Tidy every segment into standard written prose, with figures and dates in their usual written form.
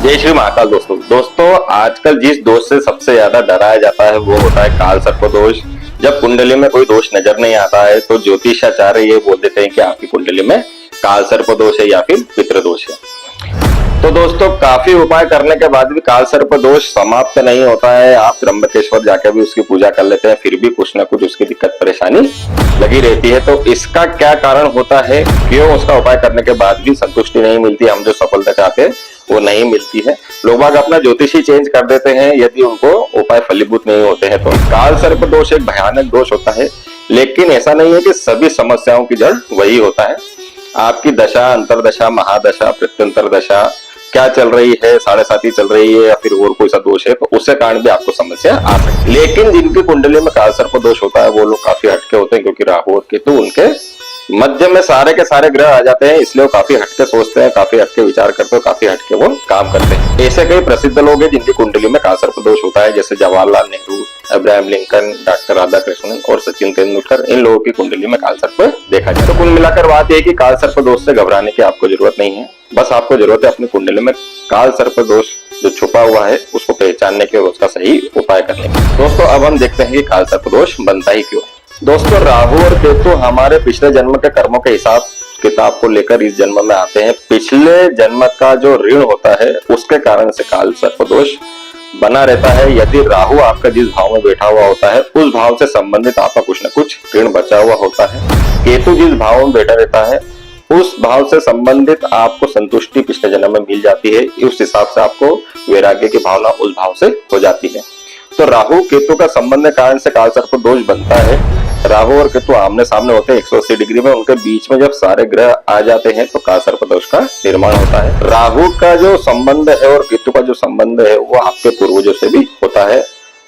जय श्री महाकाल। दोस्तों आजकल जिस दोष से सबसे ज्यादा डराया जाता है वो होता है काल सर्प दोष। जब कुंडली में कोई दोष नजर नहीं आता है तो ज्योतिषाचार्य ये बोल देते हैं कि आपकी कुंडली में काल सर्प दोष है या फिर पितृ दोष है। तो दोस्तों काफी उपाय करने के बाद भी काल सर्प दोष समाप्त नहीं होता है। आप त्र्यंबकेश्वर जाकर भी उसकी पूजा कर लेते हैं, फिर भी कुछ ना कुछ उसकी दिक्कत परेशानी लगी रहती है। तो इसका क्या कारण होता है, क्यों उसका उपाय करने के बाद भी संतुष्टि नहीं मिलती, हम जो सफलता चाहते हैं वो नहीं मिलती है। लोग बाग अपना ज्योतिषी चेंज कर देते हैं यदि उनको उपाय फलीभूत नहीं होते हैं। तो काल सर्प दोष एक भयानक दोष होता है, लेकिन ऐसा नहीं है कि सभी समस्याओं की जड़ वही होता है। आपकी दशा, अंतरदशा, महादशा, प्रत्यंतर दशा क्या चल रही है, 7.5 चल रही है या फिर और कोई सा दोष है, तो उसके कारण भी आपको समस्या आ सकती है। लेकिन जिनकी कुंडली में काल सर्प दोष होता है वो लोग काफी हटके होते हैं, क्योंकि राहु और केतु उनके मध्य में सारे के सारे ग्रह आ जाते हैं, इसलिए वो काफी हटके सोचते हैं, काफी हटके विचार करते हैं, काफी हटके वो काम करते हैं। ऐसे कई प्रसिद्ध लोग हैं जिनकी कुंडली में काल सर्प दोष होता है, जैसे Jawaharlal Nehru, Abraham Lincoln, doctor Radha Krishnan और सचिन तेंदुलकर। इन लोगों की कुंडली में काल सर्प देखा जाए। तो कुल मिलाकर बात यह कि काल सर्प दोष से घबराने की आपको जरूरत नहीं है। बस आपको जरूरत है अपनी कुंडली में काल सर्प दोष जो छुपा हुआ है उसको पहचानने के और उसका सही उपाय करने की। दोस्तों अब हम देखते हैं कि काल सर्प दोष बनता ही क्यों है। दोस्तों राहु और केतु हमारे पिछले जन्म के कर्मों के हिसाब किताब को लेकर इस जन्म में आते हैं। पिछले जन्म का जो ऋण होता है उसके कारण से काल सर्प दोष बना रहता है। यदि राहु आपका जिस भाव में बैठा हुआ होता है उस भाव से संबंधित आपका कुछ न कुछ ऋण बचा हुआ होता है। केतु जिस भाव में बैठा रहता है उस भाव से संबंधित आपको संतुष्टि पिछले जन्म में मिल जाती है। उस हिसाब से आपको वैराग्य की भावना उस भाव से हो जाती है। तो राहु केतु का संबंध के कारण से काल सर्प दोष बनता है। राहु और केतु आमने सामने होते हैं 180 डिग्री में, उनके बीच में जब सारे ग्रह आ जाते हैं तो काल सर्प दोष का निर्माण होता है। राहु का जो संबंध है और केतु का जो संबंध है वो आपके पूर्वजों से भी होता है।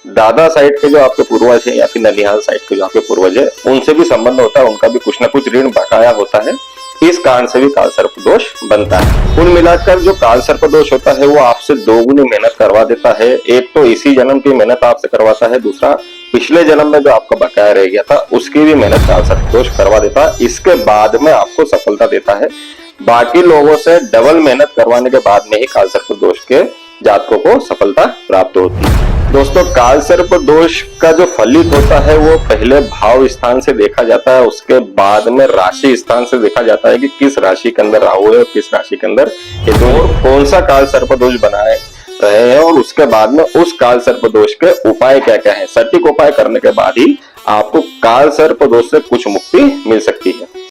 दादा साइड के जो आपके पूर्वज है या फिर ननिहाल साइड के जो आपके पूर्वज है उनसे भी संबंध होता है, उनका भी कुछ न कुछ ऋण बकाया होता है। इस कारण से भी काल सर्प दोष बनता है। कुल मिलाकर जो काल सर्प दोष होता है वो आपसे दोगुनी मेहनत करवा देता है। एक तो इसी जन्म की मेहनत आपसे करवाता है, दूसरा पिछले जन्म में जो आपका बकाया रह गया था उसकी भी मेहनत काल सर्प दोष करवा देता है। इसके बाद में आपको सफलता देता है। बाकी लोगों से डबल मेहनत करवाने के बाद में ही काल सर्प दोष के जातकों को सफलता प्राप्त होती है। दोस्तों काल सर्प दोष का जो फलित होता है वो पहले भाव स्थान से देखा जाता है, उसके बाद में राशि स्थान से देखा जाता है कि किस राशि के अंदर राहु है और किस राशि के अंदर केतु और कौन सा काल सर्प दोष बनाए रहे हैं, और उसके बाद में उस काल सर्प दोष के उपाय क्या क्या है। सटीक उपाय करने के बाद ही आपको काल सर्प दोष से कुछ मुक्ति मिल सकती है।